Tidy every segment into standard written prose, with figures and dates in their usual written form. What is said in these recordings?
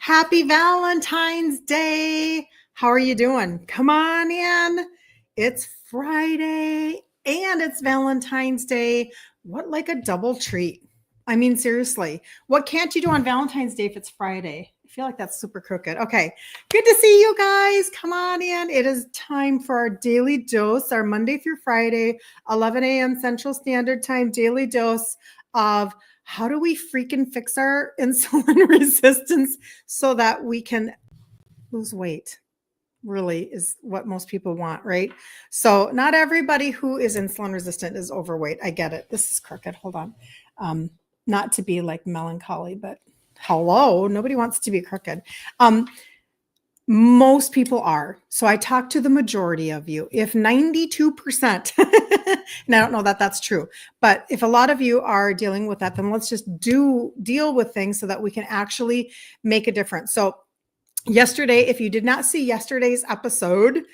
Happy Valentine's Day. How are you doing? Come on in. It's Friday and it's Valentine's Day. What like a double treat? I mean, seriously, what can't you do on Valentine's Day if it's Friday? I feel like that's super crooked. Okay, good to see you guys. Come on in. It is time for our daily dose, our Monday through Friday, 11 a.m. Central Standard Time daily dose of how do we freaking fix our insulin resistance so that we can lose weight? Really is what most people want, right? So not everybody who is insulin resistant is overweight. I get it. This is crooked. Hold on. Not to be like melancholy, but hello, nobody wants to be crooked. Most people are. So I talk to the majority of you. If 92%, and I don't know that that's true, but if a lot of you are dealing with that, then let's just deal with things so that we can actually make a difference. So yesterday, if you did not see yesterday's episode,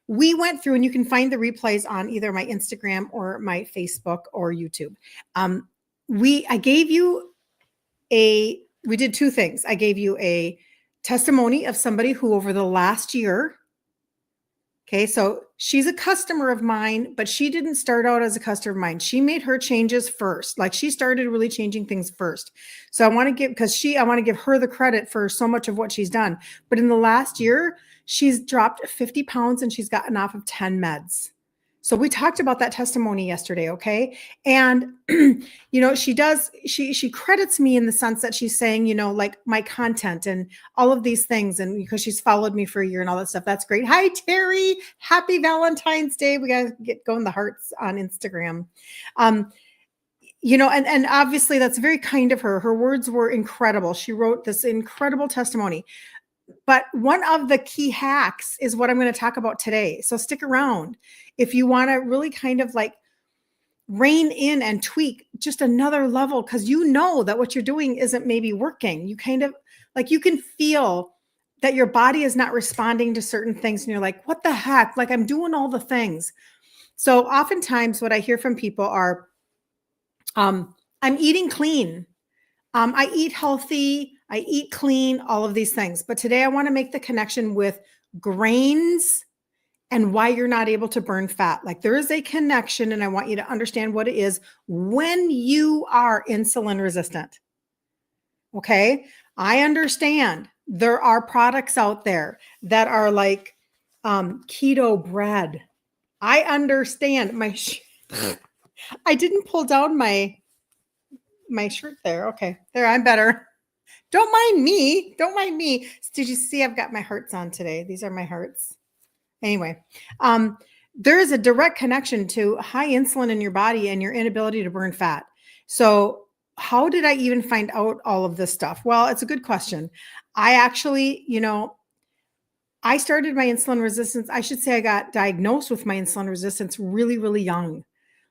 we went through, and you can find the replays on either my Instagram or my Facebook or YouTube. We did two things. I gave you a testimony of somebody who over the last year, okay, so she's a customer of mine, but she didn't start out as a customer of mine. She made her changes first. Like she started really changing things first. So I want to give her the credit for so much of what she's done. But in the last year, she's dropped 50 pounds and she's gotten off of 10 meds. So we talked about that testimony yesterday, okay? And, she credits me in the sense that she's saying, like my content and all of these things. And because she's followed me for a year and all that stuff, that's great. Hi, Terry. Happy Valentine's Day. We got to get going the hearts on Instagram. And obviously that's very kind of her. Her words were incredible. She wrote this incredible testimony. But one of the key hacks is what I'm going to talk about today. So stick around if you want to really kind of like rein in and tweak just another level, because you know that what you're doing isn't maybe working. You kind of like, you can feel that your body is not responding to certain things. And you're like, what the heck? Like I'm doing all the things. So oftentimes what I hear from people are, I'm eating clean. I eat healthy. I eat clean, all of these things. But today I want to make the connection with grains and why you're not able to burn fat. Like there is a connection, and I want you to understand what it is when you are insulin resistant. Okay. I understand there are products out there that are like keto bread. I understand I didn't pull down my shirt there. Okay. There, I'm better. Don't mind me. Don't mind me. Did you see I've got my hearts on today? These are my hearts. Anyway, there is a direct connection to high insulin in your body and your inability to burn fat. So how did I even find out all of this stuff? Well, it's a good question. I actually, I started my insulin resistance. I should say I got diagnosed with my insulin resistance really, really young.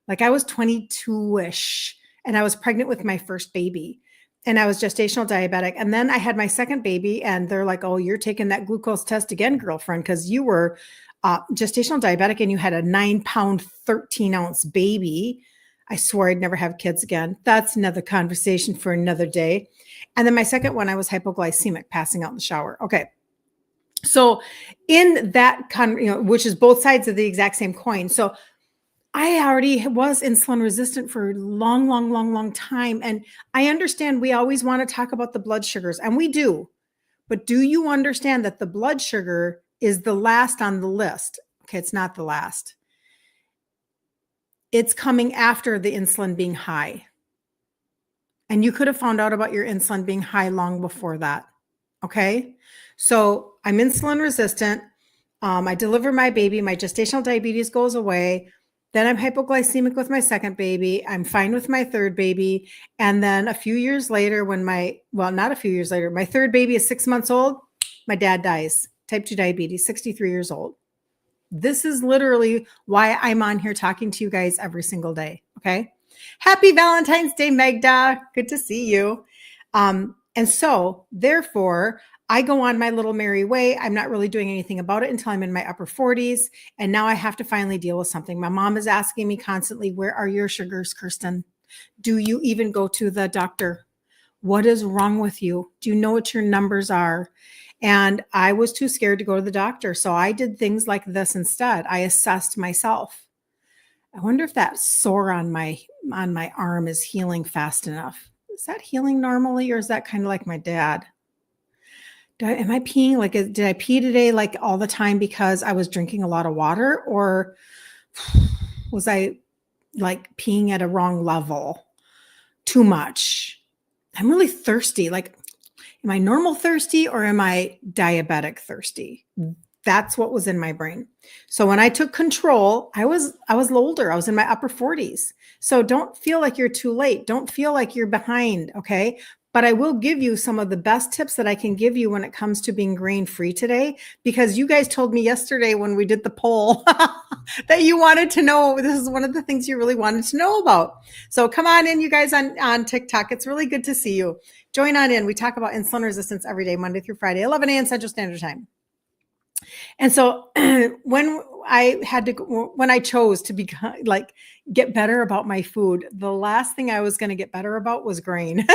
Like I was 22-ish and I was pregnant with my first baby. And I was gestational diabetic. And then I had my second baby and they're like, oh, you're taking that glucose test again, girlfriend, because you were gestational diabetic and you had a 9-pound, 13-ounce baby. I swore I'd never have kids again. That's another conversation for another day. And then my second one, I was hypoglycemic, passing out in the shower. Okay. So in that, which is both sides of the exact same coin. So I already was insulin resistant for a long time. And I understand we always want to talk about the blood sugars, and we do. But do you understand that the blood sugar is the last on the list? Okay, it's not the last. It's coming after the insulin being high. And you could have found out about your insulin being high long before that. Okay, so I'm insulin resistant. I deliver my baby. My gestational diabetes goes away. Then I'm hypoglycemic with my second baby. I'm fine with my third baby. And then a few years later, not a few years later, my third baby is 6 months old. My dad dies, type 2 diabetes, 63 years old. This is literally why I'm on here talking to you guys every single day. Okay. Happy Valentine's Day, Magda. Good to see you. And so therefore, I go on my little merry way. I'm not really doing anything about it until I'm in my upper 40s. And now I have to finally deal with something. My mom is asking me constantly, where are your sugars, Kirsten? Do you even go to the doctor? What is wrong with you? Do you know what your numbers are? And I was too scared to go to the doctor. So I did things like this instead. I assessed myself. I wonder if that sore on my arm is healing fast enough. Is that healing normally, or is that kind of like my dad? Am I peeing? Like, did I pee today like all the time because I was drinking a lot of water, or was I like peeing at a wrong level? Too much. I'm really thirsty. Like, am I normal thirsty or am I diabetic thirsty? That's what was in my brain. So when I took control, I was older. I was in my upper 40s. So don't feel like you're too late. Don't feel like you're behind. Okay. But I will give you some of the best tips that I can give you when it comes to being grain free today, because you guys told me yesterday when we did the poll that you wanted to know. This is one of the things you really wanted to know about. So come on in, you guys on TikTok. It's really good to see you. Join on in. We talk about insulin resistance every day, Monday through Friday, 11 a.m. Central Standard Time. And so when I chose to become like get better about my food, the last thing I was going to get better about was grain.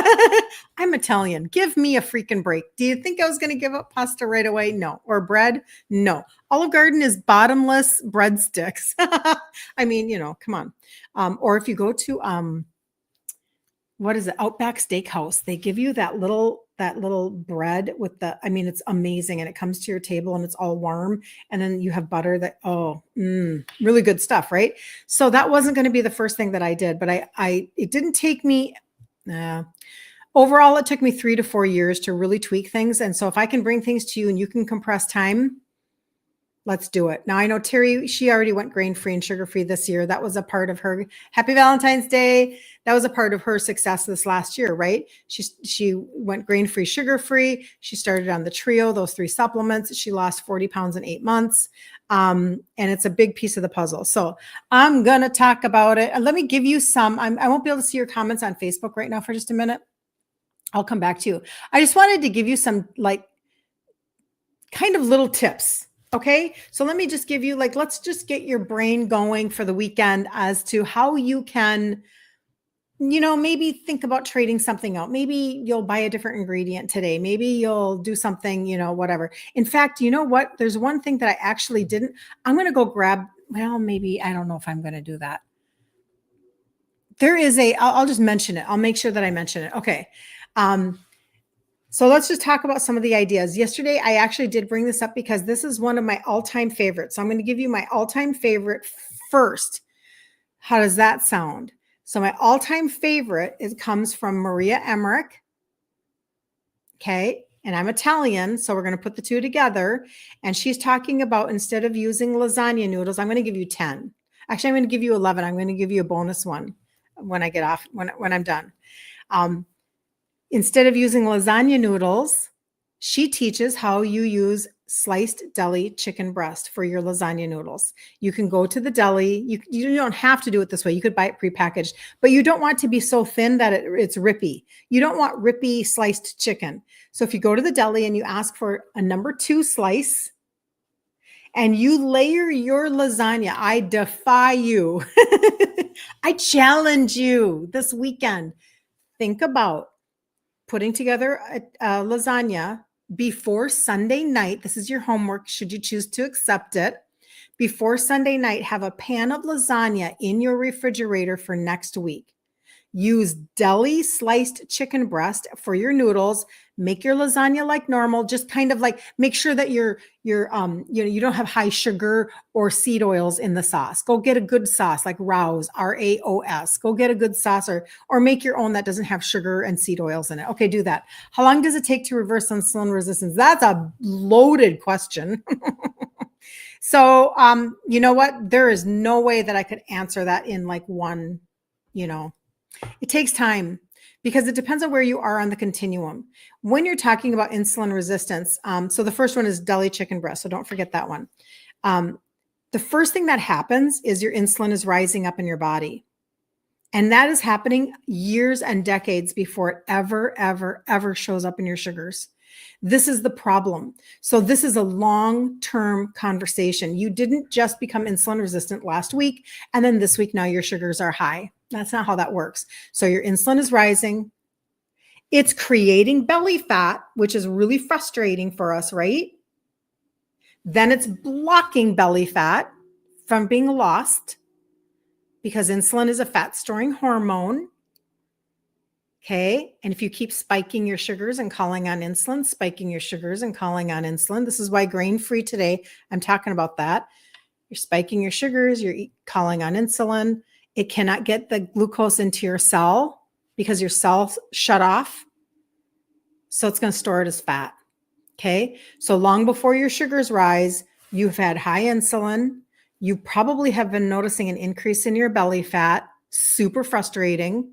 I'm Italian. Give me a freaking break. Do you think I was going to give up pasta right away? No. Or bread? No. Olive Garden is bottomless breadsticks. I mean, come on. Or if you go to what is it? Outback Steakhouse. They give you that little bread with it's amazing. And it comes to your table and it's all warm. And then you have butter really good stuff. Right. So that wasn't going to be the first thing that I did, but it didn't take me, overall, it took me 3 to 4 years to really tweak things. And so if I can bring things to you and you can compress time, let's do it. Now I know Terry, she already went grain-free and sugar-free this year. That was a part of her Happy Valentine's Day. That was a part of her success this last year, right? She went grain-free, sugar-free. She started on the trio, those 3 supplements. She lost 40 pounds in 8 months. And it's a big piece of the puzzle. So I'm going to talk about it. Let me give you some, I won't be able to see your comments on Facebook right now for just a minute. I'll come back to you. I just wanted to give you some kind of little tips. Okay. So let me just give you let's just get your brain going for the weekend as to how you can, maybe think about trading something out. Maybe you'll buy a different ingredient today. Maybe you'll do something, whatever. In fact, you know what? There's one thing that I actually didn't. I'm going to go grab, maybe, I don't know if I'm going to do that. There is I'll just mention it. I'll make sure that I mention it. Okay. So let's just talk about some of the ideas. Yesterday, I actually did bring this up because this is one of my all-time favorites. So I'm going to give you my all-time favorite first. How does that sound? So my all-time favorite, it comes from Maria Emmerich. Okay. And I'm Italian, so we're going to put the two together. And she's talking about, instead of using lasagna noodles, I'm going to give you 10. Actually, I'm going to give you 11. I'm going to give you a bonus one when I get off, when I'm done. Instead of using lasagna noodles, she teaches how you use sliced deli chicken breast for your lasagna noodles. You can go to the deli. You don't have to do it this way. You could buy it prepackaged, but you don't want to be so thin that it's rippy. You don't want rippy sliced chicken. So if you go to the deli and you ask for a number 2 slice and you layer your lasagna, I defy you. I challenge you this weekend. Think about putting together a lasagna before Sunday night. This is your homework, should you choose to accept it. Before Sunday night, have a pan of lasagna in your refrigerator for next week. Use deli sliced chicken breast for your noodles. Make your lasagna like normal. Just kind of make sure that you don't have high sugar or seed oils in the sauce. Go get a good sauce like Raos, R-A-O-S. Go get a good sauce or make your own that doesn't have sugar and seed oils in it. Okay, do that. How long does it take to reverse insulin resistance? That's a loaded question. So, you know what? There is no way that I could answer that in one, It takes time because it depends on where you are on the continuum. When you're talking about insulin resistance, so the first one is deli chicken breast, so don't forget that one. The first thing that happens is your insulin is rising up in your body. And that is happening years and decades before it ever shows up in your sugars. This is the problem. So this is a long-term conversation. You didn't just become insulin resistant last week, and then this week now your sugars are high. That's not how that works. So your insulin is rising. It's creating belly fat, which is really frustrating for us, right? Then it's blocking belly fat from being lost because insulin is a fat storing hormone. Okay. And if you keep spiking your sugars and calling on insulin, spiking your sugars and calling on insulin, this is why grain free today, I'm talking about that. You're spiking your sugars, you're calling on insulin. It cannot get the glucose into your cell because your cells shut off. So it's going to store it as fat. Okay. So long before your sugars rise, you've had high insulin. You probably have been noticing an increase in your belly fat. Super frustrating.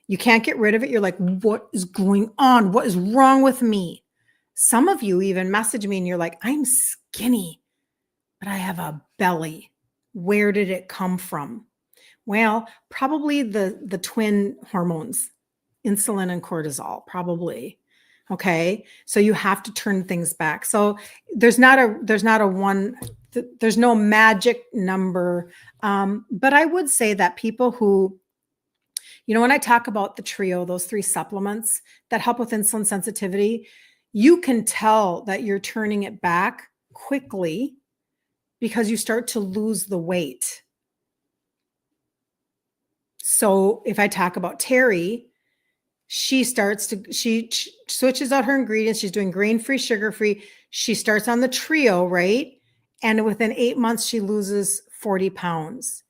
You can't get rid of it. You're like, what is going on? What is wrong with me? Some of you even message me and you're like, I'm skinny, but I have a belly. Where did it come from? Well, probably the twin hormones, insulin and cortisol, probably. Okay. So you have to turn things back. So there's no magic number. But I would say that people who, when I talk about the trio, those 3 supplements that help with insulin sensitivity, you can tell that you're turning it back quickly because you start to lose the weight. So if I talk about Terry, she switches out her ingredients. She's doing grain-free, sugar-free. She starts on the trio, right? And within 8 months, she loses 40 pounds.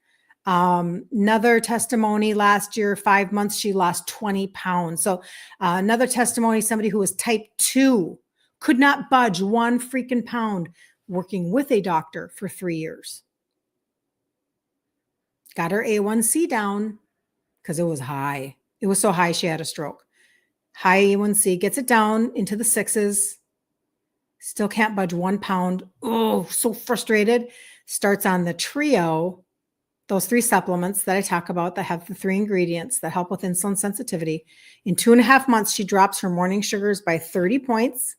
Another testimony last year, 5 months, she lost 20 pounds. So another testimony, somebody who was type 2, could not budge 1 freaking pound, working with a doctor for 3 years. Got her A1C down because it was high. It was so high, she had a stroke. High A1C, gets it down into the 6s. Still can't budge 1 pound. Oh, so frustrated. Starts on the trio, those 3 supplements that I talk about that have the 3 ingredients that help with insulin sensitivity. In 2.5 months, she drops her morning sugars by 30 points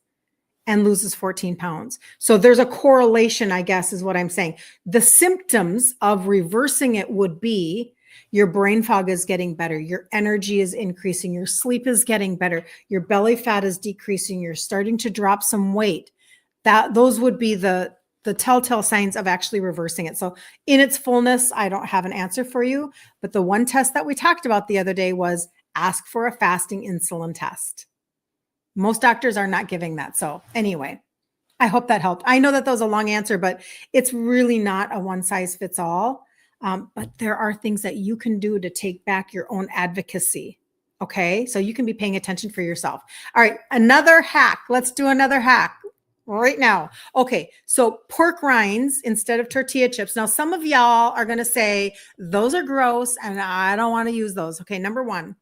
and loses 14 pounds. So there's a correlation, I guess, is what I'm saying. The symptoms of reversing it would be your brain fog is getting better. Your energy is increasing. Your sleep is getting better. Your belly fat is decreasing. You're starting to drop some weight. Those would be the telltale signs of actually reversing it. So in its fullness, I don't have an answer for you, but the one test that we talked about the other day was ask for a fasting insulin test. Most doctors are not giving that. So anyway, I hope that helped. I know that was a long answer, but it's really not a one size fits all. But there are things that you can do to take back your own advocacy. Okay. So you can be paying attention for yourself. All right. Another hack. Let's do another hack right now. Okay. So pork rinds instead of tortilla chips. Now, some of y'all are going to say those are gross and I don't want to use those. Okay. Number 1,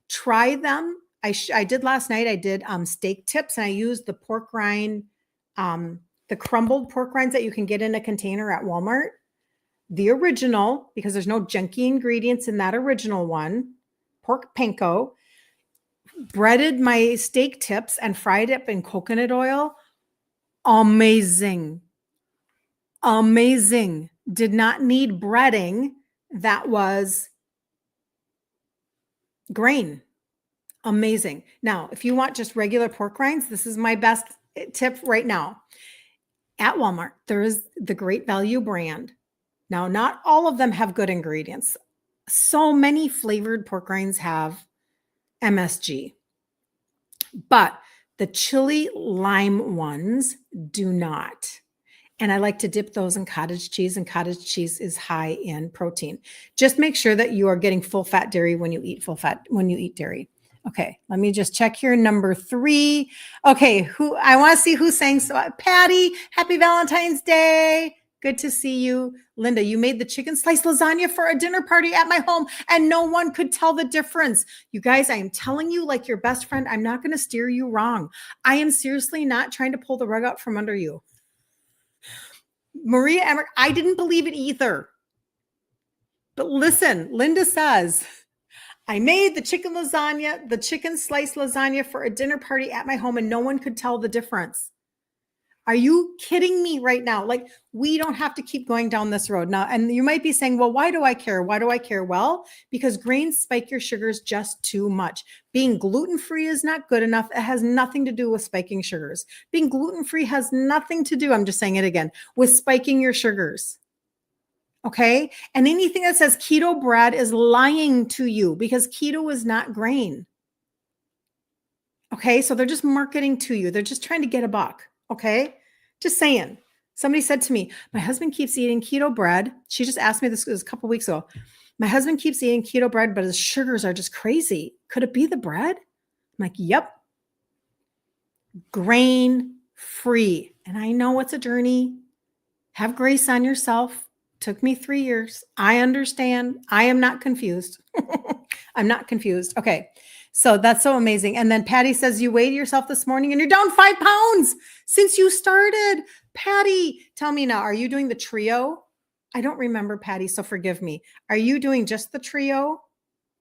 try them. I did last night. I did steak tips and I used the pork rind, the crumbled pork rinds that you can get in a container at Walmart. The original, because there's no junky ingredients in that original one, pork panko, breaded my steak tips and fried it up in coconut oil. Amazing. Amazing. Did not need breading. That was grain. Amazing. Now, if you want just regular pork rinds, this is my best tip right now. At Walmart, there is the Great Value brand. Now, not all of them have good ingredients. So many flavored pork rinds have MSG, but the chili lime ones do not. And I like to dip those in cottage cheese, and cottage cheese is high in protein. Just make sure that you are getting full fat dairy when you eat dairy. Okay, let me just check here. Number 3. Okay, I want to see who's saying so. Patty, happy Valentine's Day. Good to see you. Linda, you made the chicken slice lasagna for a dinner party at my home and no one could tell the difference. You guys, I am telling you like your best friend, I'm not going to steer you wrong. I am seriously not trying to pull the rug out from under you. Maria Emmerich, I didn't believe it either. But listen, Linda says, I made the chicken slice lasagna for a dinner party at my home and no one could tell the difference. Are you kidding me right now? Like, we don't have to keep going down this road now. And you might be saying, well, why do I care? Why do I care? Well, because grains spike your sugars just too much. Being gluten-free is not good enough. It has nothing to do with spiking sugars. Being gluten-free has nothing to do, I'm just saying it again, with spiking your sugars. Okay. And anything that says keto bread is lying to you because keto is not grain. Okay. So they're just marketing to you. They're just trying to get a buck. Okay. Just saying. Somebody said to me, my husband keeps eating keto bread. She just asked me this a couple weeks ago. My husband keeps eating keto bread, but his sugars are just crazy. Could it be the bread? I'm like, yep. Grain free. And I know it's a journey. Have grace on yourself. Took me 3 years. I understand. I am not confused. I'm not confused. Okay. So that's so amazing. And then Patty says, you weighed yourself this morning and you're down 5 pounds since you started. Patty, tell me now, are you doing the trio? I don't remember, Patty, so forgive me. Are you doing just the trio,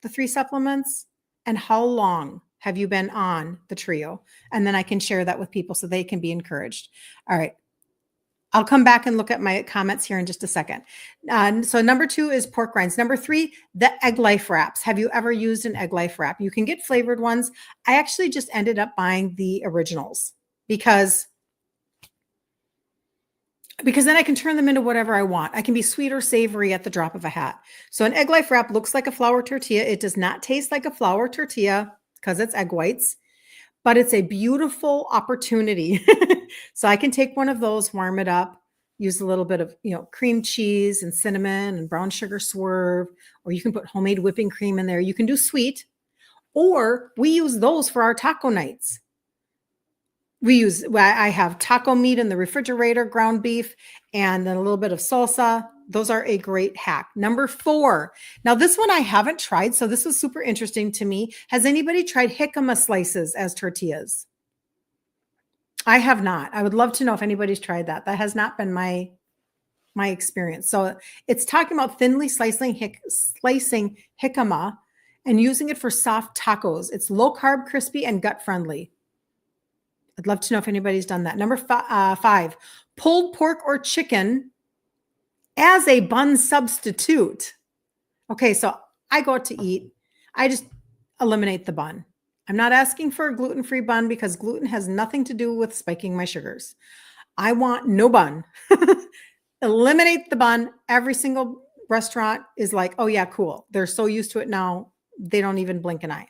the 3 supplements? And how long have you been on the trio? And then I can share that with people so they can be encouraged. All right. I'll come back and look at my comments here in just a second. So number 2 is pork rinds. Number 3, the Egg Life wraps. Have you ever used an Egg Life wrap? You can get flavored ones. I actually just ended up buying the originals because then I can turn them into whatever I want. I can be sweet or savory at the drop of a hat. So an Egg Life wrap looks like a flour tortilla. It does not taste like a flour tortilla because it's egg whites, but it's a beautiful opportunity. So I can take one of those, warm it up, use a little bit of, cream cheese and cinnamon and brown sugar swerve, or you can put homemade whipping cream in there. You can do sweet, or we use those for our taco nights. I have taco meat in the refrigerator, ground beef, and then a little bit of salsa. Those are a great hack. Number 4. Now this one I haven't tried, so this was super interesting to me. Has anybody tried jicama slices as tortillas? I have not. I would love to know if anybody's tried that. That has not been my experience. So it's talking about thinly slicing jicama and using it for soft tacos. It's low carb, crispy, and gut friendly. I'd love to know if anybody's done that. Number 5, pulled pork or chicken as a bun substitute. Okay, so I go out to eat. I just eliminate the bun. I'm not asking for a gluten-free bun because gluten has nothing to do with spiking my sugars. I want no bun. Eliminate the bun. Every single restaurant is like, oh yeah, cool. They're so used to it now, they don't even blink an eye.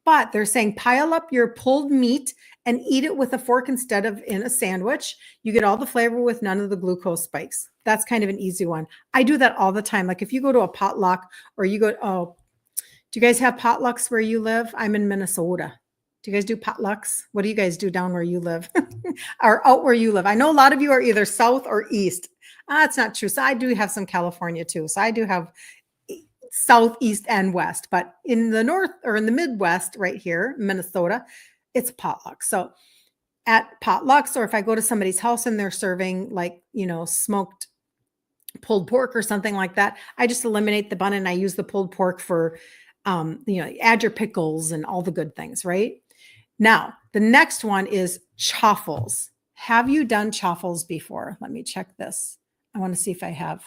But they're saying pile up your pulled meat and eat it with a fork instead of in a sandwich. You get all the flavor with none of the glucose spikes. That's kind of an easy one. I do that all the time. Like if you go to a potluck or you go, do you guys have potlucks where you live? I'm in Minnesota. Do you guys do potlucks? What do you guys do down where you live or out where you live? I know a lot of you are either south or east. That's not true. So I do have some California too. So I do have south, east, and west. But in the north or in the Midwest right here, Minnesota, it's potluck. So at potlucks, or if I go to somebody's house and they're serving like, smoked pulled pork or something like that, I just eliminate the bun and I use the pulled pork for add your pickles and all the good things, right? Now, the next one is chaffles. Have you done chaffles before? Let me check this. I want to see if I have.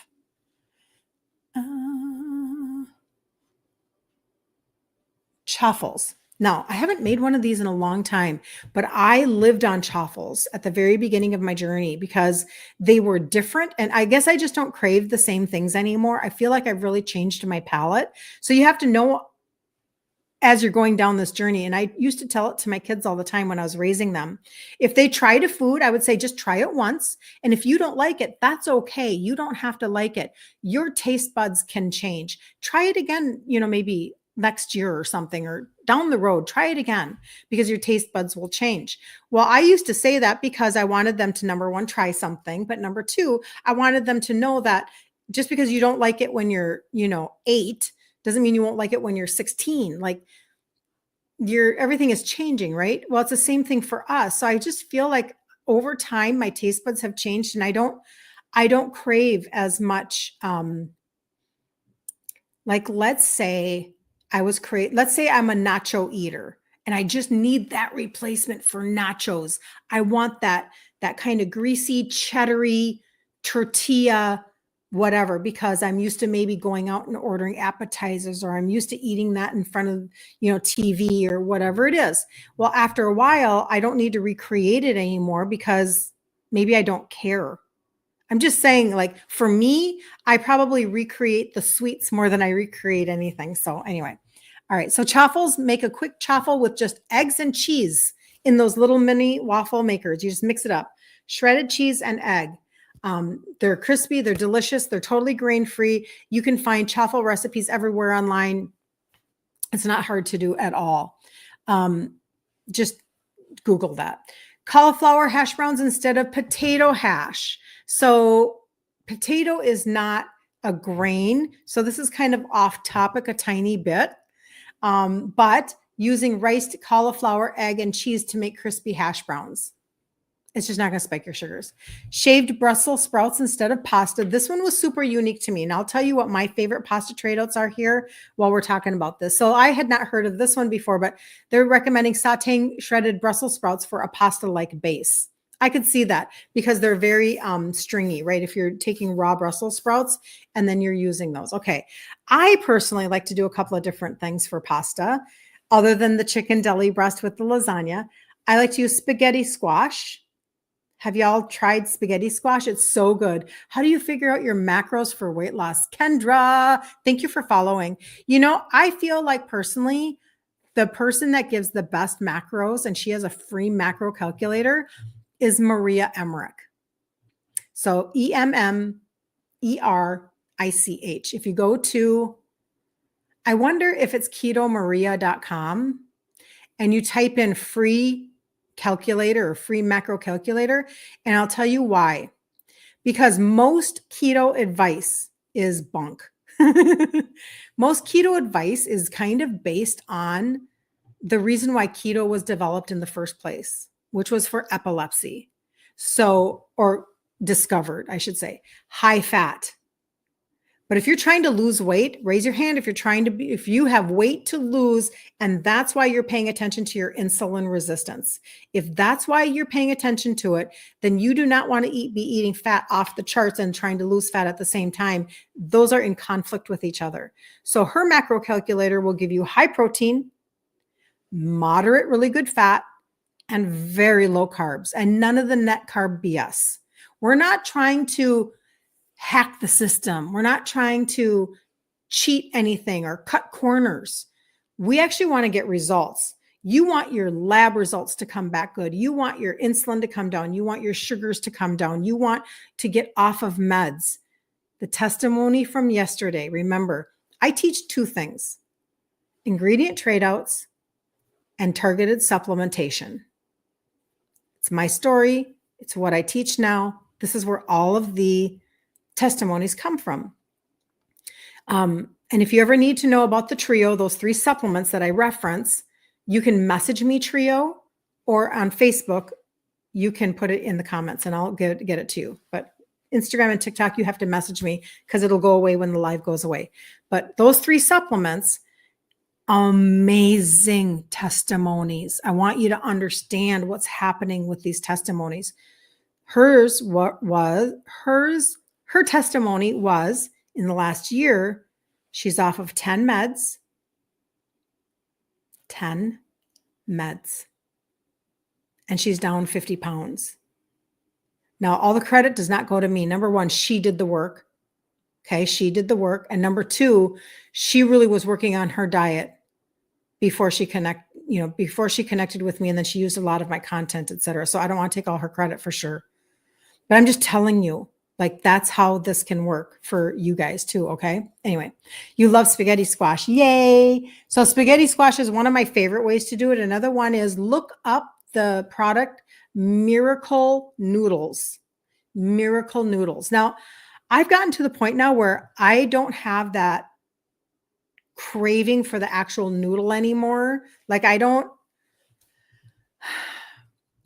Chaffles. Now, I haven't made one of these in a long time, but I lived on chaffles at the very beginning of my journey because they were different. And I guess I just don't crave the same things anymore. I feel like I've really changed my palate. So you have to know as you're going down this journey. And I used to tell it to my kids all the time when I was raising them. If they tried a food, I would say, just try it once. And if you don't like it, that's okay. You don't have to like it. Your taste buds can change. Try it again, maybe next year or something, or down the road, try it again because your taste buds will change. Well, I used to say that because I wanted them to, number 1, try something. But number 2, I wanted them to know that just because you don't like it when you're, 8, doesn't mean you won't like it when you're 16. Like everything is changing, right? Well, it's the same thing for us. So I just feel like over time, my taste buds have changed and I don't crave as much. Like let's say I'm a nacho eater and I just need that replacement for nachos. I want that kind of greasy, cheddary tortilla, whatever, because I'm used to maybe going out and ordering appetizers, or I'm used to eating that in front of, TV or whatever it is. Well, after a while, I don't need to recreate it anymore because maybe I don't care. I'm just saying, like, for me, I probably recreate the sweets more than I recreate anything. So anyway, all right. So chaffles, make a quick chaffle with just eggs and cheese in those little mini waffle makers. You just mix it up. Shredded cheese and egg. They're crispy. They're delicious. They're totally grain-free. You can find chaffle recipes everywhere online. It's not hard to do at all. Just Google that. Cauliflower hash browns instead of potato hash. So potato is not a grain. So this is kind of off topic a tiny bit. But using riced cauliflower, egg, and cheese to make crispy hash browns. It's just not going to spike your sugars. Shaved Brussels sprouts instead of pasta. This one was super unique to me. And I'll tell you what my favorite pasta trade-outs are here while we're talking about this. So I had not heard of this one before, but they're recommending sauteing shredded Brussels sprouts for a pasta-like base. I could see that because they're very stringy, right? If you're taking raw Brussels sprouts and then you're using those. Okay. I personally like to do a couple of different things for pasta other than the chicken deli breast with the lasagna. I like to use spaghetti squash. Have y'all tried spaghetti squash? It's so good. How do you figure out your macros for weight loss? Kendra, thank you for following. I feel like personally, the person that gives the best macros, and she has a free macro calculator, is Maria Emmerich. So EMMERICH. If you go to, I wonder if it's ketomaria.com and you type in free calculator or free macro calculator, and I'll tell you why. Because most keto advice is bunk. Most keto advice is kind of based on the reason why keto was developed in the first place, which was for epilepsy. So, or discovered, I should say, high fat. But if you're trying to lose weight, raise your hand if you have weight to lose, and that's why you're paying attention to your insulin resistance. If that's why you're paying attention to it, then you do not want to be eating fat off the charts and trying to lose fat at the same time. Those are in conflict with each other. So her macro calculator will give you high protein, moderate, really good fat, and very low carbs, and none of the net carb BS. We're not trying to hack the system. We're not trying to cheat anything or cut corners. We actually want to get results. You want your lab results to come back good. You want your insulin to come down. You want your sugars to come down. You want to get off of meds. The testimony from yesterday, remember, I teach two things: ingredient trade-outs and targeted supplementation. It's my story. It's what I teach now. This is where all of the testimonies come from. And if you ever need to know about the trio, those 3 supplements that I reference, you can message me trio, or on Facebook, you can put it in the comments and I'll get it to you. But Instagram and TikTok, you have to message me because it'll go away when the live goes away. But those 3 supplements, amazing testimonies. I want you to understand what's happening with these testimonies. Her testimony was, in the last year, she's off of 10 meds. 10 meds. And she's down 50 pounds. Now, all the credit does not go to me. Number 1, she did the work. Okay, she did the work. And number 2, she really was working on her diet before she connected with me, and then she used a lot of my content, etc. So I don't want to take all her credit for sure. But I'm just telling you, like, that's how this can work for you guys too, okay? Anyway, you love spaghetti squash. Yay. So spaghetti squash is one of my favorite ways to do it. Another one is look up the product Miracle Noodles. Miracle Noodles. Now, I've gotten to the point now where I don't have that craving for the actual noodle anymore. Like, I don't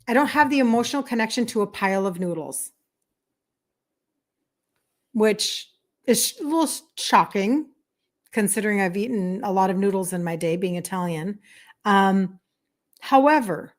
have the emotional connection to a pile of noodles, which is a little shocking considering I've eaten a lot of noodles in my day being Italian. However,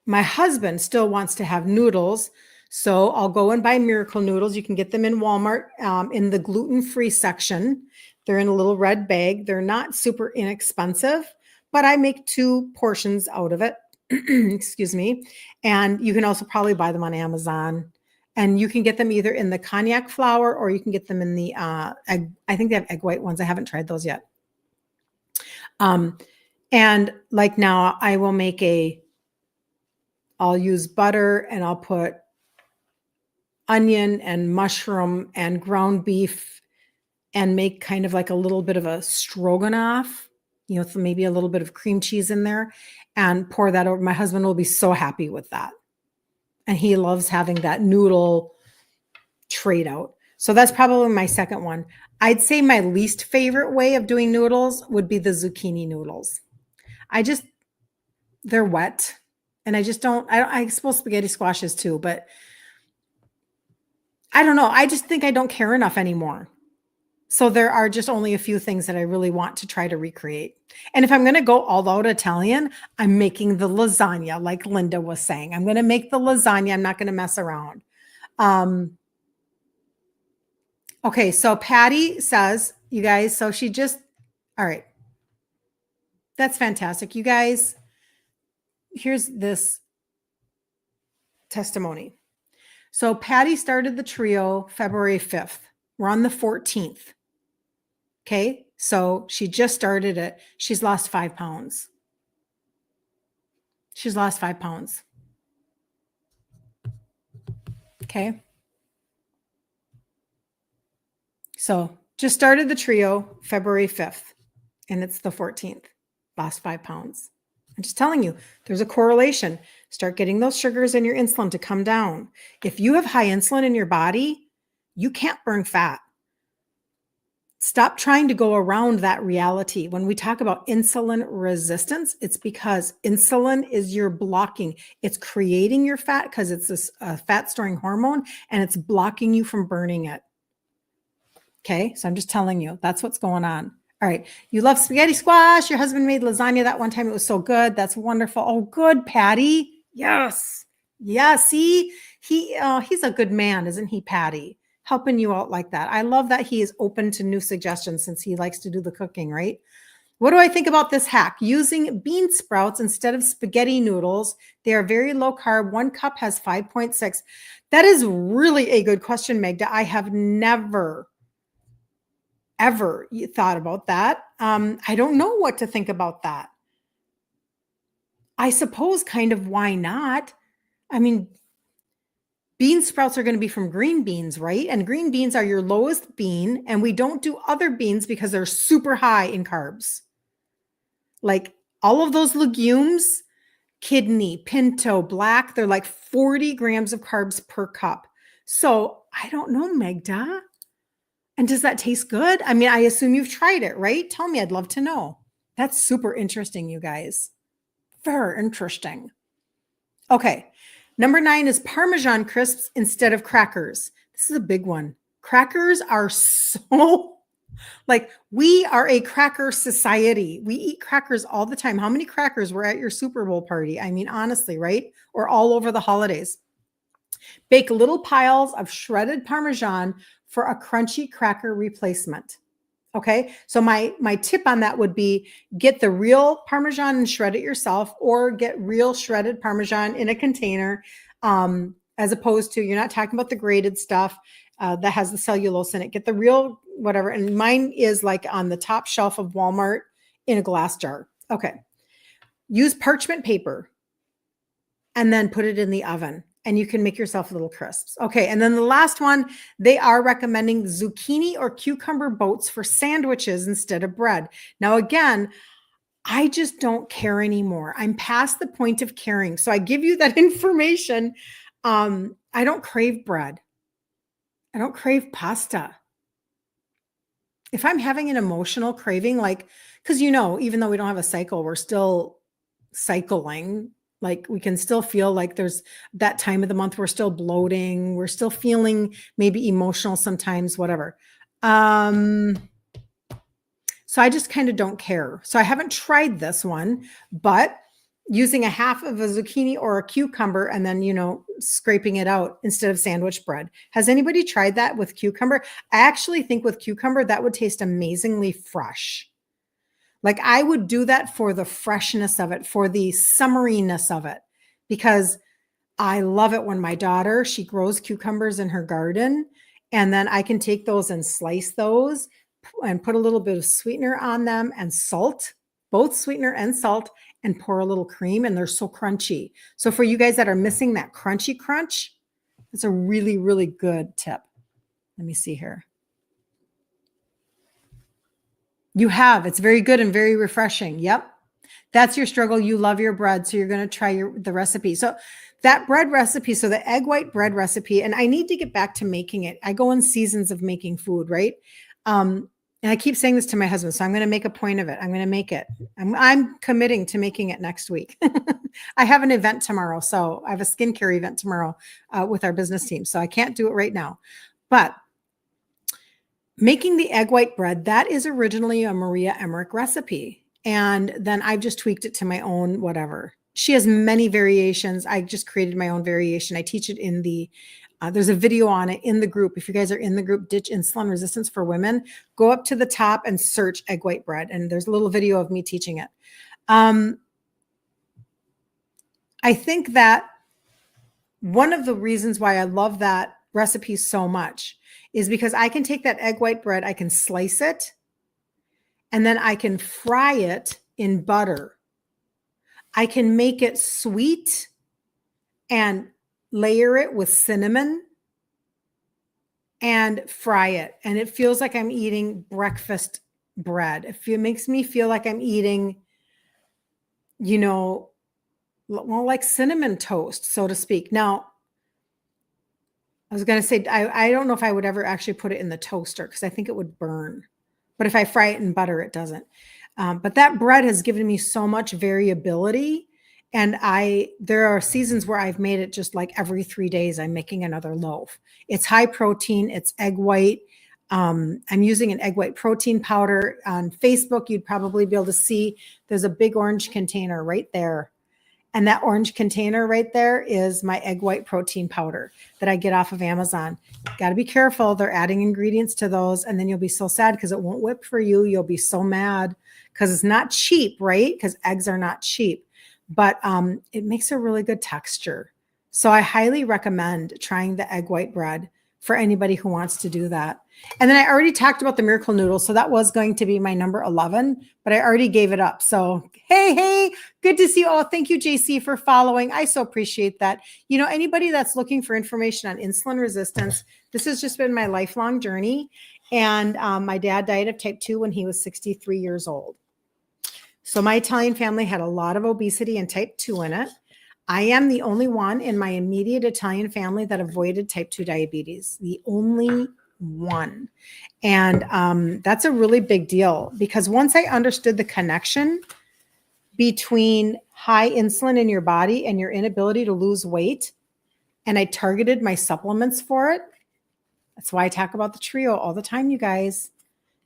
my husband still wants to have noodles. So I'll go and buy Miracle Noodles. You can get them in Walmart in the gluten-free section. They're in a little red bag. They're not super inexpensive, but I make 2 portions out of it. Excuse me. And you can also probably buy them on Amazon. And you can get them either in the cognac flour or you can get them in the egg. I think they have egg white ones. I haven't tried those yet. And like now I will make I'll use butter and I'll put onion and mushroom and ground beef and make kind of like a little bit of a stroganoff, so maybe a little bit of cream cheese in there and pour that over. My husband will be so happy with that. And he loves having that noodle trade out. So that's probably my second one. I'd say my least favorite way of doing noodles would be the zucchini noodles. They're wet. And I suppose spaghetti squashes too, but I don't know. I just think I don't care enough anymore. So there are just only a few things that I really want to try to recreate. And if I'm going to go all out Italian, I'm making the lasagna, like Linda was saying. I'm going to make the lasagna. I'm not going to mess around. Okay, so Patty says, you guys, all right. That's fantastic. You guys, here's this testimony. So Patty started the trio February 5th. We're on the 14th. Okay, so she just started it. She's lost 5 pounds. She's lost 5 pounds. Okay. So just started the trio February 5th, and it's the 14th. Lost 5 pounds. I'm just telling you, there's a correlation. Start getting those sugars in your insulin to come down. If you have high insulin in your body, you can't burn fat. Stop trying to go around that reality. When we talk about insulin resistance, it's because insulin is your blocking. It's creating your fat because it's a fat storing hormone and it's blocking you from burning it. Okay, so I'm just telling you, that's what's going on. All right, you love spaghetti squash. Your husband made lasagna that one time. It was so good. That's wonderful. Oh, good, Patty. Yes. Yeah, see, he's a good man, isn't he, Patty? Helping you out like that. I love that he is open to new suggestions since he likes to do the cooking, right? What do I think about this hack? Using bean sprouts instead of spaghetti noodles. They are very low carb. 1 cup has 5.6. That is really a good question, Magda. I have never, ever thought about that. I don't know what to think about that. I suppose kind of why not? I mean, bean sprouts are going to be from green beans, right? And green beans are your lowest bean. And we don't do other beans because they're super high in carbs. Like all of those legumes, kidney, pinto, black, they're like 40 grams of carbs per cup. So I don't know, Magda. And does that taste good? I mean, I assume you've tried it, right? Tell me, I'd love to know. That's super interesting, you guys. Very interesting. Okay. Number 9 is Parmesan crisps instead of crackers. This is a big one. Crackers are so we are a cracker society. We eat crackers all the time. How many crackers were at your Super Bowl party? I mean, honestly, right? Or all over the holidays. Bake little piles of shredded Parmesan for a crunchy cracker replacement. Okay. So my tip on that would be get the real Parmesan and shred it yourself, or get real shredded Parmesan in a container. As opposed to, you're not talking about the grated stuff that has the cellulose in it. Get the real whatever. And mine is like on the top shelf of Walmart in a glass jar. Okay. Use parchment paper and then put it in the oven. And you can make yourself little crisps. Okay, and then the last one, they are recommending zucchini or cucumber boats for sandwiches instead of bread. Now, again, I just don't care anymore. I'm past the point of caring. So I give you that information. I don't crave bread. I don't crave pasta. If I'm having an emotional craving, because even though we don't have a cycle, we're still cycling. Like we can still feel like there's that time of the month, we're still bloating. We're still feeling maybe emotional sometimes, whatever. So I just kind of don't care. So I haven't tried this one, but using a half of a zucchini or a cucumber and then, scraping it out instead of sandwich bread. Has anybody tried that with cucumber? I actually think with cucumber, that would taste amazingly fresh. Like I would do that for the freshness of it, for the summeriness of it, because I love it when my daughter, she grows cucumbers in her garden, and then I can take those and slice those and put a little bit of sweetener on them and salt, both sweetener and salt, and pour a little cream, and they're so crunchy. So for you guys that are missing that crunchy crunch, it's a really, really good tip. Let me see here. You have. It's very good and very refreshing. Yep. That's your struggle. You love your bread, so you're going to try the recipe. So that bread recipe, so the egg white bread recipe, and I need to get back to making it. I go in seasons of making food, right? And I keep saying this to my husband, so I'm going to make a point of it. I'm going to make it. I'm committing to making it next week. I have an event tomorrow. So I have a skincare event tomorrow with our business team. So I can't do it right now. But making the egg white bread, that is originally a Maria Emmerich recipe. And then I've just tweaked it to my own whatever. She has many variations. I just created my own variation. I teach it in the there's a video on it in the group. If you guys are in the group, Ditch Insulin Resistance for Women, go up to the top and search egg white bread. And there's a little video of me teaching it. I think that one of the reasons why I love that recipe so much is because I can take that egg white bread, I can slice it, and then I can fry it in butter. I can make it sweet and layer it with cinnamon and fry it. And it feels like I'm eating breakfast bread. It makes me feel like I'm eating, like cinnamon toast, so to speak. Now, I was going to say, I don't know if I would ever actually put it in the toaster because I think it would burn. But if I fry it in butter, it doesn't. But that bread has given me so much variability. And there are seasons where I've made it just like every 3 days, I'm making another loaf. It's high protein. It's egg white. I'm using an egg white protein powder. On Facebook, you'd probably be able to see there's a big orange container right there. And that orange container right there is my egg white protein powder that I get off of Amazon. Got to be careful. They're adding ingredients to those. And then you'll be so sad because it won't whip for you. You'll be so mad because it's not cheap, right? Because eggs are not cheap. But it makes a really good texture. So I highly recommend trying the egg white bread for anybody who wants to do that. And then I already talked about the miracle noodle. So that was going to be my number 11, but I already gave it up. So, hey, good to see you all. Thank you, JC, for following. I so appreciate that. Anybody that's looking for information on insulin resistance, this has just been my lifelong journey. And my dad died of type 2 when he was 63 years old. So my Italian family had a lot of obesity and type 2 in it. I am the only one in my immediate Italian family that avoided type 2 diabetes, the only one. And that's a really big deal because once I understood the connection between high insulin in your body and your inability to lose weight, and I targeted my supplements for it, that's why I talk about the trio all the time, you guys.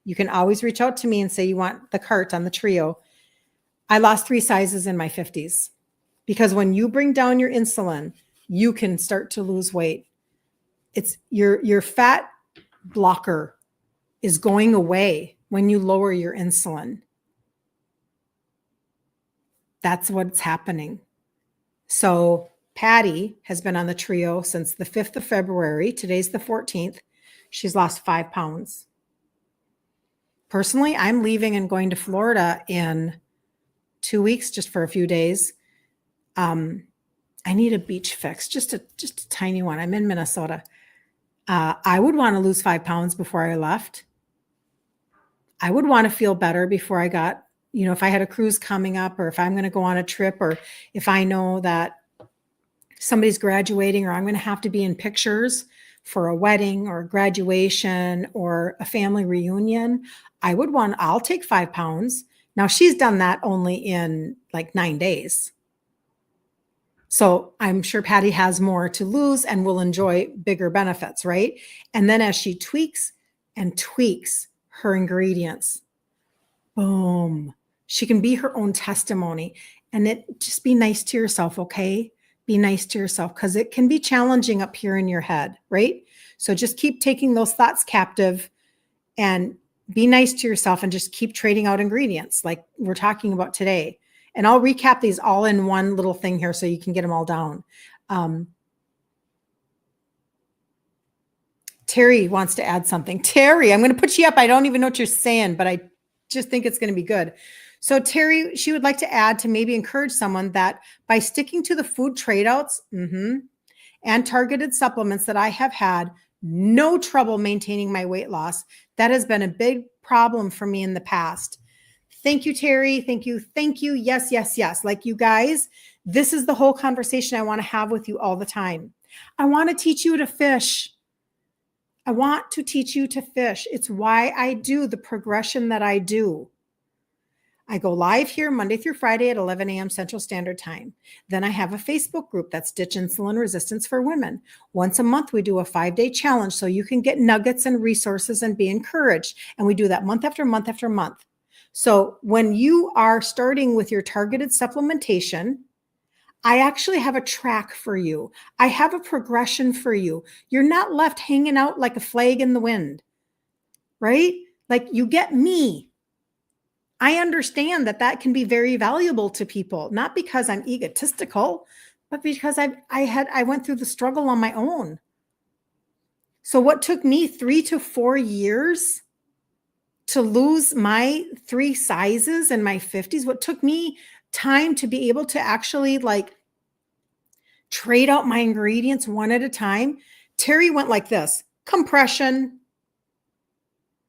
You can always reach out to me and say you want the cart on the trio. I lost 3 sizes in my 50s because when you bring down your insulin, you can start to lose weight. It's your fat blocker is going away when you lower your insulin. That's what's happening. So Patty has been on the trio since the 5th of February. Today's the 14th. She's lost 5 pounds. Personally, I'm leaving and going to Florida in 2 weeks, just for a few days. I need a beach fix, just a tiny one. I'm in Minnesota. I would want to lose 5 pounds before I left. I would want to feel better before I got, if I had a cruise coming up or if I'm going to go on a trip or if I know that somebody's graduating or I'm going to have to be in pictures for a wedding or a graduation or a family reunion, I'll take 5 pounds. Now she's done that only in like 9 days. So I'm sure Patty has more to lose and will enjoy bigger benefits, right? And then as she tweaks and tweaks her ingredients, boom, she can be her own testimony. and just be nice to yourself. Okay. Be nice to yourself because it can be challenging up here in your head, right? So just keep taking those thoughts captive and be nice to yourself and just keep trading out ingredients like we're talking about today. And I'll recap these all in one little thing here so you can get them all down. Terry wants to add something. Terry, I'm going to put you up. I don't even know what you're saying, but I just think it's going to be good. So Terry, she would like to add to maybe encourage someone that by sticking to the food trade outs and targeted supplements that I have had no trouble maintaining my weight loss. That has been a big problem for me in the past. Thank you, Terry. Thank you. Thank you. Yes, yes, yes. Like you guys, this is the whole conversation I want to have with you all the time. I want to teach you to fish. I want to teach you to fish. It's why I do the progression that I do. I go live here Monday through Friday at 11 a.m. Central Standard Time. Then I have a Facebook group that's Ditch Insulin Resistance for Women. Once a month, we do a 5-day challenge so you can get nuggets and resources and be encouraged. And we do that month after month after month. So when you are starting with your targeted supplementation, I actually have a track for you. I have a progression for you. You're not left hanging out like a flag in the wind, right? Like you get me. I understand that that can be very valuable to people, not because I'm egotistical, but because I went through the struggle on my own. So what took me 3 to 4 years to lose my 3 sizes in my 50s, what took me time to be able to actually like trade out my ingredients one at a time. Terry went like this: compression.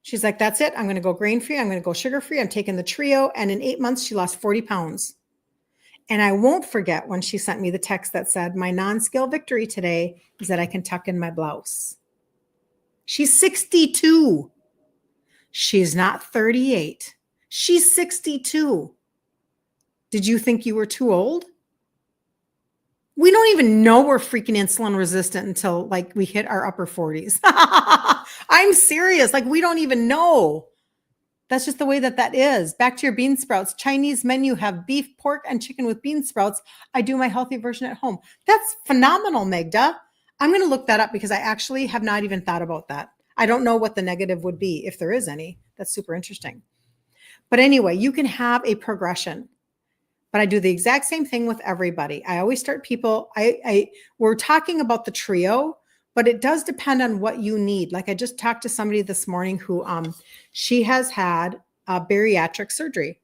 She's like, that's it. I'm going to go grain-free. I'm going to go sugar-free. I'm taking the trio. And in 8 months, she lost 40 pounds. And I won't forget when she sent me the text that said, my non-scale victory today is that I can tuck in my blouse. She's 62. She's not 38. She's 62. Did you think you were too old? We don't even know we're freaking insulin resistant until like we hit our upper 40s. I'm serious. Like we don't even know. That's just the way that is. Back to your bean sprouts. Chinese menu have beef, pork, and chicken with bean sprouts. I do my healthy version at home. That's phenomenal, Magda. I'm going to look that up because I actually have not even thought about that. I don't know what the negative would be if there is any. That's super interesting. But anyway, you can have a progression. But I do the exact same thing with everybody. I always start people. We're talking about the trio, but it does depend on what you need. Like I just talked to somebody this morning who she has had a bariatric surgery.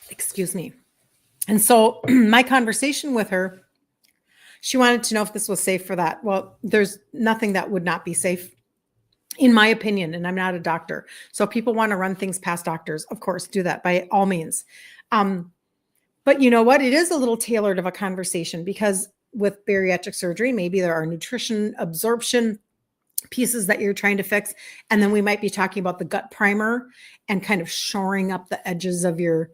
Excuse me. And so my conversation with her, she wanted to know if this was safe for that. Well, there's nothing that would not be safe, in my opinion, and I'm not a doctor. So if people want to run things past doctors, of course, do that by all means. But you know what? It is a little tailored of a conversation because with bariatric surgery, maybe there are nutrition absorption pieces that you're trying to fix. And then we might be talking about the gut primer and kind of shoring up the edges of your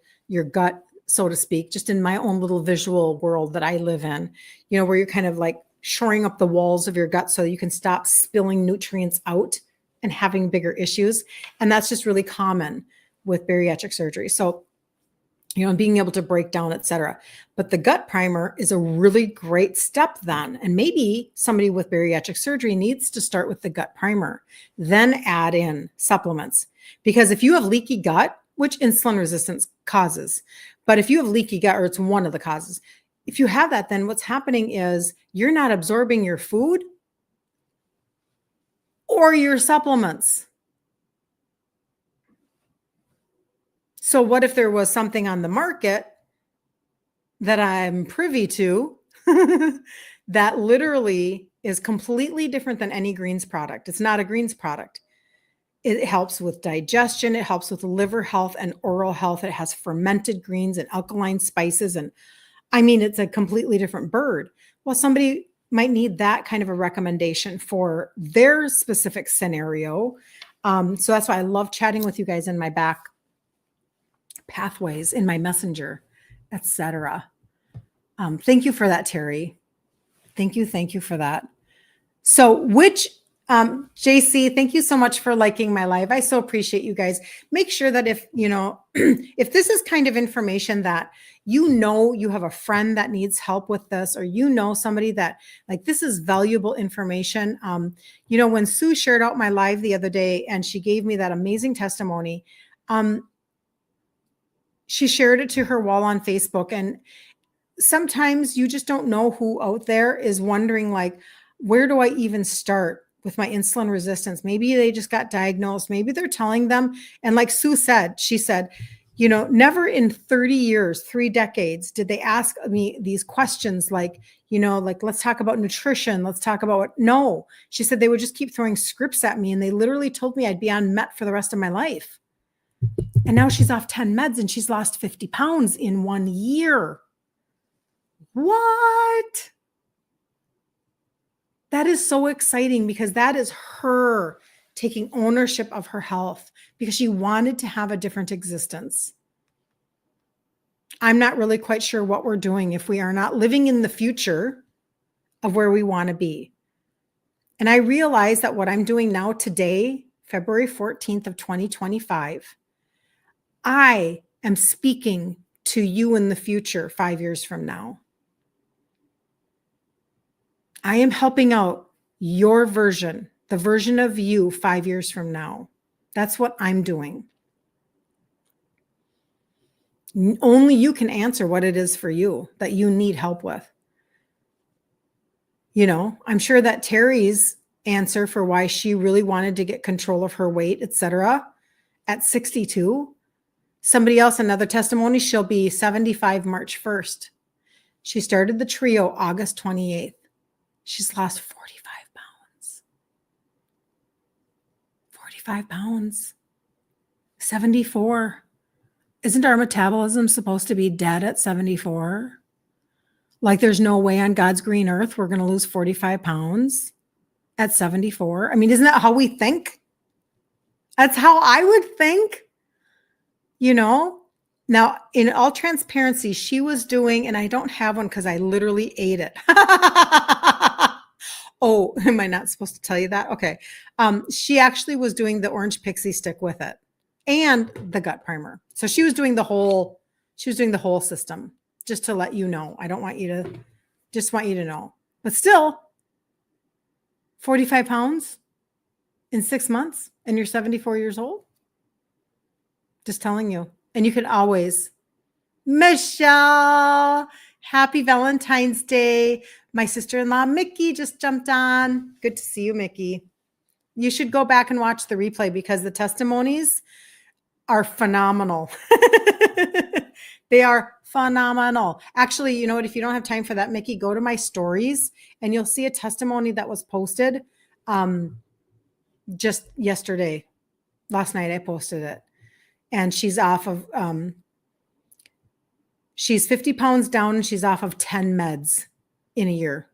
gut, so to speak, just in my own little visual world that I live in, you know, where you're kind of like shoring up the walls of your gut so you can stop spilling nutrients out and having bigger issues. And that's just really common with bariatric surgery. So, you know, being able to break down, et cetera. But the gut primer is a really great step then. And maybe somebody with bariatric surgery needs to start with the gut primer, then add in supplements. Because if you have leaky gut, which insulin resistance causes, but if you have leaky gut, or it's one of the causes, if you have that, then what's happening is you're not absorbing your food or your supplements. So what if there was something on the market that I'm privy to that literally is completely different than any greens product? It's not a greens product. It helps with digestion. It helps with liver health and oral health. It has fermented greens and alkaline spices. And I mean, it's a completely different bird. Well, somebody might need that kind of a recommendation for their specific scenario. So that's why I love chatting with you guys in my back pathways, in my messenger, etc. Thank you for that, Terry. Thank you for that. So which JC, thank you so much for liking my live. I so appreciate you guys. Make sure that if, if this is kind of information that you have a friend that needs help with this, or somebody that like this is valuable information. When Sue shared out my live the other day and she gave me that amazing testimony, she shared it to her wall on Facebook. And sometimes you just don't know who out there is wondering, like, where do I even start with my insulin resistance? Maybe they just got diagnosed. Maybe they're telling them. And like Sue said, she said, never in 30 years, 3 decades, did they ask me these questions like, let's talk about nutrition. Let's talk about what. No, she said they would just keep throwing scripts at me. And they literally told me I'd be on Met for the rest of my life. And now she's off 10 meds and she's lost 50 pounds in 1 year. What? That is so exciting because that is her taking ownership of her health because she wanted to have a different existence. I'm not really quite sure what we're doing if we are not living in the future of where we want to be. And I realize that what I'm doing now today, February 14th of 2025, I am speaking to you in the future 5 years from now. I am helping out your version, the version of you 5 years from now. That's what I'm doing. Only you can answer what it is for you that you need help with. I'm sure that Terry's answer for why she really wanted to get control of her weight, etc., at 62. Somebody else, another testimony, she'll be 75 March 1st. She started the trio August 28th. She's lost 45 pounds. 45 pounds. 74. Isn't our metabolism supposed to be dead at 74? Like there's no way on God's green earth we're going to lose 45 pounds at 74. I mean, isn't that how we think? That's how I would think. Now, in all transparency, she was doing, and I don't have one because I literally ate it. Oh, am I not supposed to tell you that? Okay. She actually was doing the orange pixie stick with it and the gut primer. So she was doing the whole system, just to let you know. I don't want you to, just want you to know. But still, 45 pounds in 6 months and you're 74 years old? Just telling you. And you can always, Michelle, happy Valentine's Day. My sister-in-law, Mickey, just jumped on. Good to see you, Mickey. You should go back and watch the replay because the testimonies are phenomenal. They are phenomenal. Actually, you know what? If you don't have time for that, Mickey, go to my stories and you'll see a testimony that was posted just yesterday. Last night I posted it. And she's off of, she's 50 pounds down and she's off of 10 meds in a year.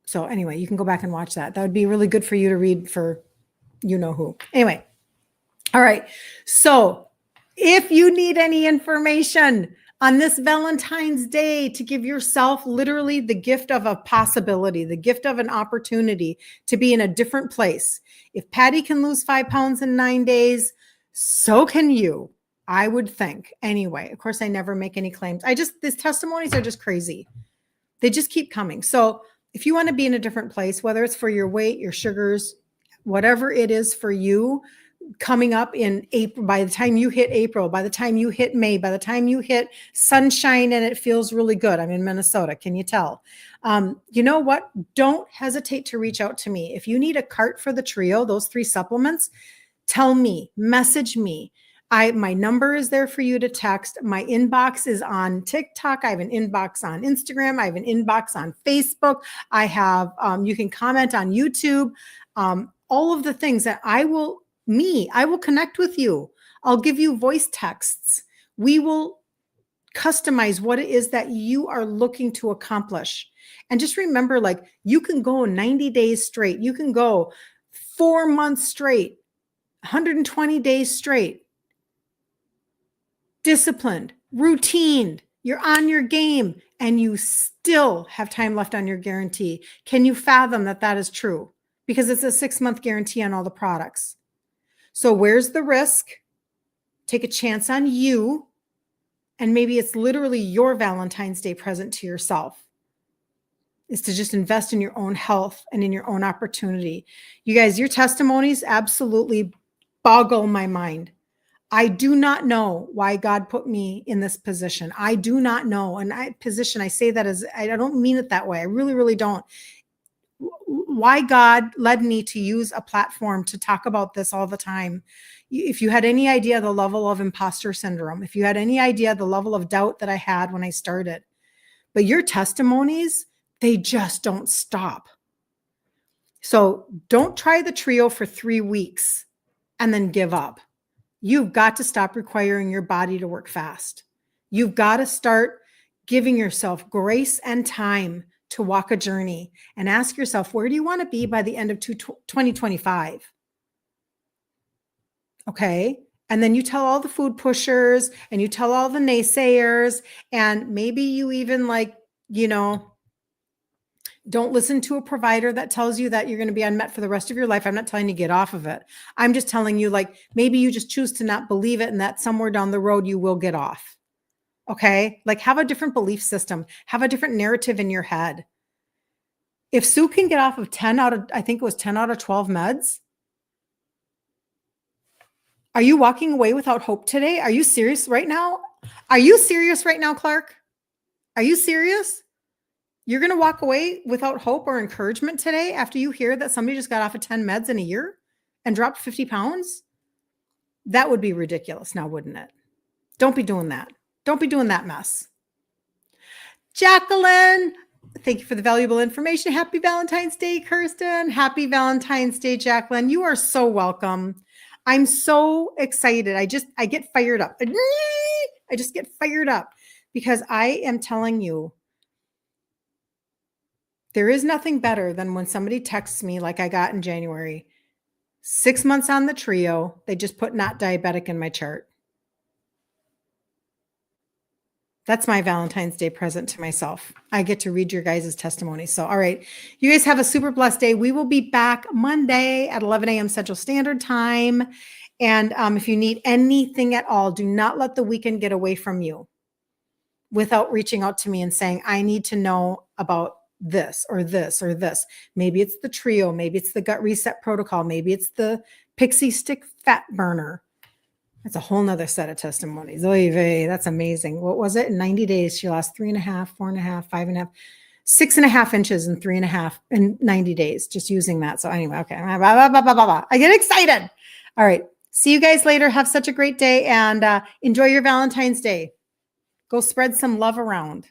So anyway, you can go back and watch that. That would be really good for you to read for you know who. Anyway. All right. So if you need any information on this Valentine's Day to give yourself literally the gift of a possibility, the gift of an opportunity to be in a different place. If Patty can lose 5 pounds in 9 days, so can you, I would think. Anyway, of course, I never make any claims. These testimonies are just crazy. They just keep coming. So if you want to be in a different place, whether it's for your weight, your sugars, whatever it is for you, coming up in April, by the time you hit April, by the time you hit May, by the time you hit sunshine and it feels really good. I'm in Minnesota. Can you tell? You know what? Don't hesitate to reach out to me. If you need a cart for the trio, those 3 supplements, tell me, message me. My number is there for you to text. My inbox is on TikTok. I have an inbox on Instagram. I have an inbox on Facebook. I have, you can comment on YouTube. All of the things that I will connect with you. I'll give you voice texts. We will customize what it is that you are looking to accomplish. And just remember, like, you can go 90 days straight. You can go 4 months straight, 120 days straight. Disciplined, routine, you're on your game, and you still have time left on your guarantee. Can you fathom that that is true? because it's a 6-month guarantee on all the products. So where's the risk? Take a chance on you. And maybe it's literally your Valentine's Day present to yourself, is to just invest in your own health and in your own opportunity. You guys, your testimonies absolutely boggle my mind. I do not know why God put me in this position. I do not know. And I say that as, I don't mean it that way. I really, really don't. Why God led me to use a platform to talk about this all the time. If you had any idea the level of imposter syndrome, if you had any idea the level of doubt that I had when I started, but your testimonies, they just don't stop. So don't try the trio for 3 weeks and then give up. You've got to stop requiring your body to work fast. You've got to start giving yourself grace and time to walk a journey, and ask yourself, where do you want to be by the end of 2025? Okay. And then you tell all the food pushers and you tell all the naysayers, and maybe you even don't listen to a provider that tells you that you're going to be unmet for the rest of your life. I'm not telling you to get off of it. I'm just telling you, maybe you just choose to not believe it, and that somewhere down the road you will get off. Okay. Have a different belief system, have a different narrative in your head. If Sue can get off of 10 out of 12 meds, are you walking away without hope today? Are you serious right now? Are you serious right now, Clark? Are you serious? You're going to walk away without hope or encouragement today after you hear that somebody just got off of 10 meds in a year and dropped 50 pounds? That would be ridiculous now, wouldn't it? Don't be doing that. Don't be doing that mess. Jacqueline, thank you for the valuable information. Happy Valentine's Day, Kirsten. Happy Valentine's Day, Jacqueline. You are so welcome. I'm so excited. I get fired up. I just get fired up because I am telling you, there is nothing better than when somebody texts me like I got in January, 6 months on the trio. They just put not diabetic in my chart. That's my Valentine's Day present to myself. I get to read your guys' testimonies. So, all right, you guys have a super blessed day. We will be back Monday at 11 a.m. Central Standard Time. And if you need anything at all, do not let the weekend get away from you without reaching out to me and saying, I need to know about this or this or this. Maybe it's the trio. Maybe it's the gut reset protocol. Maybe it's the pixie stick fat burner. That's a whole nother set of testimonies. Oy vey, that's amazing. What was it? In 90 days, she lost 3.5, 4.5, 5.5, 6.5 inches in 3.5 in 90 days, just using that. So anyway, okay. I get excited. All right. See you guys later. Have such a great day, and enjoy your Valentine's Day. Go spread some love around.